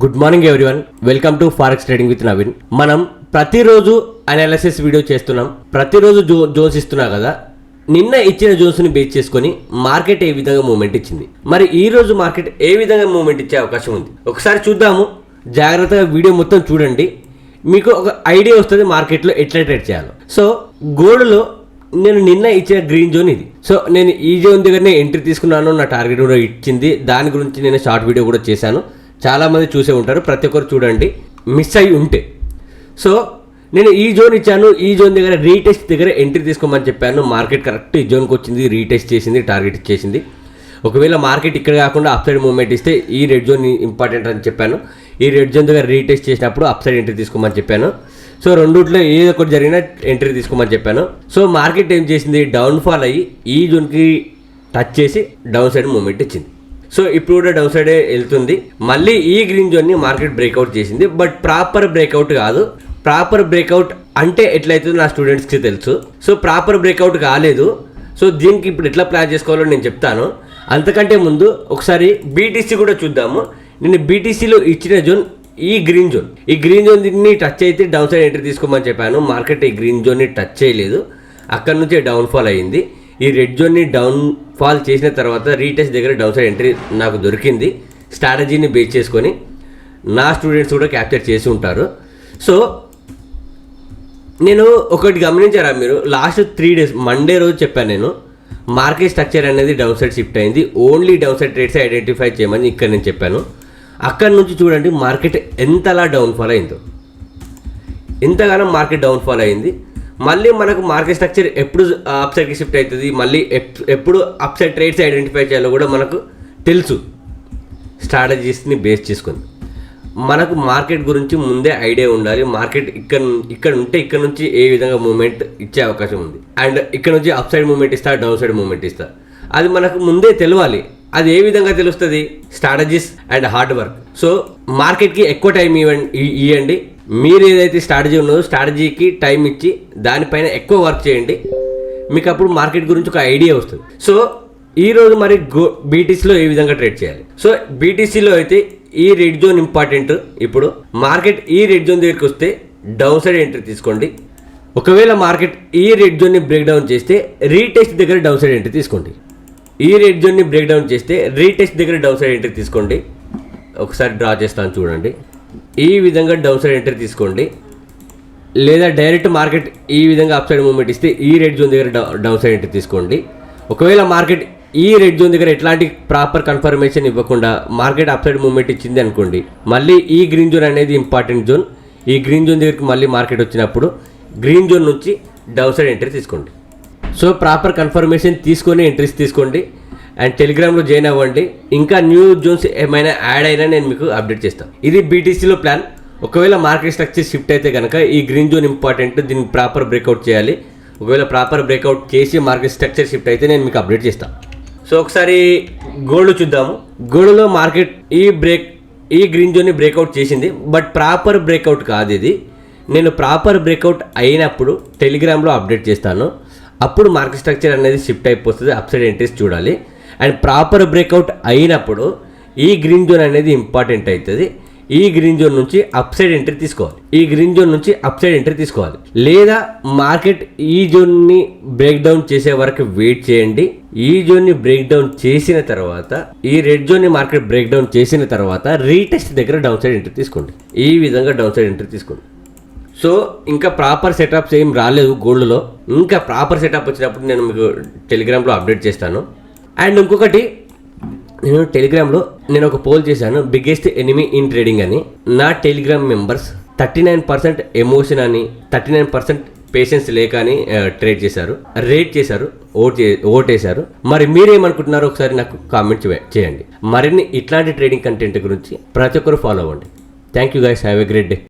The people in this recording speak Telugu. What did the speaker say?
Good morning everyone, welcome to forex trading with Naveen. మనం ప్రతిరోజు అనాలిసిస్ వీడియో చేస్తున్నాం, ప్రతిరోజు జోన్స్ ఇస్తున్నా కదా. నిన్న ఇచ్చిన జోన్స్ని బేస్ చేసుకొని మార్కెట్ ఏ విధంగా మూవ్మెంట్ ఇచ్చింది, మరి ఈ రోజు మార్కెట్ ఏ విధంగా మూవ్మెంట్ ఇచ్చే అవకాశం ఉంది ఒకసారి చూద్దాము. జాగ్రత్తగా వీడియో మొత్తం చూడండి, మీకు ఒక ఐడియా వస్తుంది మార్కెట్లో ఎట్లా ట్రేడ్ చేయాలో. సో గోల్డ్లో నేను నిన్న ఇచ్చిన గ్రీన్ జోన్ ఇది. సో నేను ఈ జోన్ దగ్గరనే ఎంట్రీ తీసుకున్నాను, నా టార్గెట్ కూడా ఇచ్చింది. దాని గురించి నేను షార్ట్ వీడియో కూడా చేశాను, చాలామంది చూసే ఉంటారు, ప్రతి ఒక్కరు చూడండి మిస్ అయ్యి ఉంటే. సో నేను ఈ జోన్ ఇచ్చాను, ఈ జోన్ దగ్గర రీటెస్ట్ దగ్గర ఎంట్రీ తీసుకోమని చెప్పాను. మార్కెట్ కరెక్ట్ ఈ జోన్కి వచ్చింది, రీటెస్ట్ చేసింది, టార్గెట్ ఇచ్చేసింది. ఒకవేళ మార్కెట్ ఇక్కడ కాకుండా అప్ సైడ్ మూవ్మెంట్ ఇస్తే ఈ రెడ్ జోన్ ఇంపార్టెంట్ అని చెప్పాను. ఈ రెడ్ జోన్ దగ్గర రీటెస్ట్ చేసినప్పుడు అప్ సైడ్ ఎంట్రీ తీసుకోమని చెప్పాను. సో రెండుట్లో ఏదో ఒకటి జరిగినా ఎంట్రీ తీసుకోమని చెప్పాను. సో మార్కెట్ ఏం చేసింది, డౌన్ఫాల్ అయ్యి ఈ జోన్కి టచ్ చేసి డౌన్ సైడ్ మూవ్మెంట్ ఇచ్చింది. సో ఇప్పుడు కూడా డౌన్ సైడే వెళ్తుంది. మళ్ళీ ఈ గ్రీన్ జోన్ని మార్కెట్ బ్రేక్అవుట్ చేసింది, బట్ ప్రాపర్ బ్రేక్అవుట్ కాదు. ప్రాపర్ బ్రేక్అవుట్ అంటే ఎట్లయితుందో నా స్టూడెంట్స్కి తెలుసు. సో ప్రాపర్ బ్రేక్అవుట్ కాలేదు. సో దీనికి ఇప్పుడు ఎట్లా ప్లాన్ చేసుకోవాలో నేను చెప్తాను. అంతకంటే ముందు ఒకసారి బీటీసీ కూడా చూద్దాము. నేను బీటీసీలో ఇచ్చిన జోన్ ఈ గ్రీన్ జోన్, ఈ గ్రీన్ జోన్ దీన్ని టచ్ అయితే డౌన్ సైడ్ ఎంట్రీ తీసుకోమని చెప్పాను. మార్కెట్ ఈ గ్రీన్ జోన్ని టచ్ చేయలేదు, అక్కడ నుంచే డౌన్ఫాల్ అయ్యింది. ఈ రెడ్ జోన్ని డౌన్ ఫాల్ చేసిన తర్వాత రీటెస్ట్ దగ్గర డౌన్ సైడ్ ఎంట్రీ నాకు దొరికింది. స్ట్రాటజీని బేస్ చేసుకొని నా స్టూడెంట్స్ కూడా క్యాప్చర్ చేసి ఉంటారు. సో నేను ఒకటి గమనించారా మీరు, లాస్ట్ 3 days మండే రోజు చెప్పాను నేను, మార్కెట్ స్ట్రక్చర్ అనేది డౌన్ సైడ్ షిఫ్ట్ అయింది, only down side trades identify చేయమని ఇక్కడ నేను చెప్పాను. అక్కడ నుంచి చూడండి మార్కెట్ ఎంతలా డౌన్ఫాల్ అయిందో, ఎంతగానో మార్కెట్ డౌన్ఫాల్ అయింది. మళ్ళీ మనకు మార్కెట్ స్ట్రక్చర్ ఎప్పుడు అప్ సైడ్కి షిఫ్ట్ అవుతుంది, మళ్ళీ ఎప్పుడు అప్ సైడ్ ట్రేడ్స్ ఐడెంటిఫై చేయాలో కూడా మనకు తెలుసు. స్ట్రాటజీస్ని బేస్ చేసుకొని మనకు మార్కెట్ గురించి ముందే ఐడియా ఉండాలి. మార్కెట్ ఇక్కడ ఉంటే ఇక్కడ నుంచి ఏ విధంగా మూవ్మెంట్ ఇచ్చే అవకాశం ఉంది, అండ్ ఇక్కడ నుంచి అప్ సైడ్ మూవ్మెంట్ ఇస్తా, డౌన్ సైడ్ మూవ్మెంట్ ఇస్తా, అది మనకు ముందే తెలియాలి. అది ఏ విధంగా తెలుస్తుంది, strategies and hard work. So మార్కెట్కి ఎక్కువ టైం ఇవ్వండి. మీరు ఏదైతే స్ట్రాటజీ ఉన్నదో స్ట్రాటజీకి టైం ఇచ్చి దానిపైన ఎక్కువ వర్క్ చేయండి, మీకు అప్పుడు మార్కెట్ గురించి ఒక ఐడియా వస్తుంది. సో ఈరోజు మరి బీటీసీలో ఏ విధంగా ట్రేడ్ చేయాలి. సో బీటీసీలో అయితే ఈ రెడ్ జోన్ ఇంపార్టెంట్. ఇప్పుడు మార్కెట్ ఈ రెడ్ జోన్ దగ్గరికి వస్తే డౌన్ సైడ్ ఎంట్రీ తీసుకోండి. ఒకవేళ మార్కెట్ ఈ రెడ్ జోన్ని బ్రేక్ డౌన్ చేస్తే రీటెస్ట్ దగ్గర డౌన్ సైడ్ ఎంట్రీ తీసుకోండి. ఈ రెడ్ జోన్ని బ్రేక్ డౌన్ చేస్తే రీటెస్ట్ దగ్గర డౌన్ సైడ్ ఎంట్రీ తీసుకోండి. ఒకసారి డ్రా చేస్తాను చూడండి, ఈ విధంగా డౌన్ సైడ్ ఎంట్రీ తీసుకోండి. లేదా డైరెక్ట్ మార్కెట్ ఈ విధంగా అప్ సైడ్ మూవ్మెంట్ ఇస్తే ఈ రెడ్ జోన్ దగ్గర డౌన్ సైడ్ ఎంట్రీ తీసుకోండి. ఒకవేళ మార్కెట్ ఈ రెడ్ జోన్ దగ్గర ఎట్లాంటి ప్రాపర్ కన్ఫర్మేషన్ ఇవ్వకుండా మార్కెట్ అప్ సైడ్ మూవ్మెంట్ ఇచ్చింది అనుకోండి, మళ్ళీ ఈ గ్రీన్ జోన్ అనేది ఇంపార్టెంట్ జోన్. ఈ గ్రీన్ జోన్ దగ్గరికి మళ్ళీ మార్కెట్ వచ్చినప్పుడు గ్రీన్ జోన్ నుంచి డౌన్ సైడ్ ఎంట్రీ తీసుకోండి. సో ప్రాపర్ కన్ఫర్మేషన్ తీసుకొని ఎంట్రీస్ తీసుకోండి, అండ్ టెలిగ్రామ్లో జాయిన్ అవ్వండి. ఇంకా న్యూ జోన్స్ ఏమైనా యాడ్ అయినా నేను మీకు అప్డేట్ చేస్తాను. ఇది బీటీసీలో ప్లాన్. ఒకవేళ మార్కెట్ స్ట్రక్చర్ షిఫ్ట్ అయితే కనుక ఈ గ్రీన్ జోన్ ఇంపార్టెంట్, దీన్ని ప్రాపర్ బ్రేక్అవుట్ చేయాలి. ఒకవేళ ప్రాపర్ బ్రేక్అవుట్ చేసి మార్కెట్ స్ట్రక్చర్ షిఫ్ట్ అయితే నేను మీకు అప్డేట్ చేస్తాను. సో ఒకసారి గోల్డ్ చూద్దాము. గోల్డ్లో మార్కెట్ ఈ గ్రీన్ జోన్ని బ్రేక్అవుట్ చేసింది, బట్ ప్రాపర్ బ్రేక్అవుట్ కాదు ఇది. నేను ప్రాపర్ బ్రేక్అవుట్ అయినప్పుడు టెలిగ్రామ్లో అప్డేట్ చేస్తాను, అప్పుడు మార్కెట్ స్ట్రక్చర్ అనేది షిఫ్ట్ అయిపోతుంది, అప్ సైడ్ ఎంట్రీస్ చూడాలి. అండ్ ప్రాపర్ బ్రేక్అవుట్ అయినప్పుడు ఈ గ్రీన్ జోన్ అనేది ఇంపార్టెంట్ అవుతుంది. ఈ గ్రీన్ జోన్ నుంచి అప్ సైడ్ ఎంట్రీ తీసుకోవాలి, ఈ గ్రీన్ జోన్ నుంచి అప్ సైడ్ ఎంట్రీ తీసుకోవాలి. లేదా మార్కెట్ ఈ జోన్ని బ్రేక్ డౌన్ చేసే వరకు వెయిట్ చేయండి. ఈ జోన్ని బ్రేక్ డౌన్ చేసిన తర్వాత, ఈ రెడ్ జోన్ని మార్కెట్ బ్రేక్ డౌన్ చేసిన తర్వాత రీటెస్ట్ దగ్గర డౌన్ సైడ్ ఎంట్రీ తీసుకోండి. ఈ విధంగా డౌన్ సైడ్ ఎంట్రీ తీసుకోండి. సో ఇంకా ప్రాపర్ సెటప్స్ ఏం రాలేదు గోల్డ్లో. ఇంకా ప్రాపర్ సెటప్ వచ్చినప్పుడు నేను మీకు టెలిగ్రామ్లో అప్డేట్ చేస్తాను. అండ్ ఇంకొకటి, నేను టెలిగ్రామ్లో ఒక పోల్ చేశాను, బిగ్గెస్ట్ ఎనిమీ ఇన్ ట్రేడింగ్ అని. నా టెలిగ్రామ్ మెంబర్స్ 39% ఎమోషన్ అని, 39% పేషెన్స్ లేక అని ట్రేడ్ చేశారు, రేట్ చేశారు, ఓటేశారు. మరి మీరేమనుకుంటున్నారో ఒకసారి నాకు కామెంట్ చేయండి. మరిన్ని ఇట్లాంటి ట్రేడింగ్ కంటెంట్ గురించి ప్రతి ఒక్కరు ఫాలో అవ్వండి. Thank you guys, have a great day.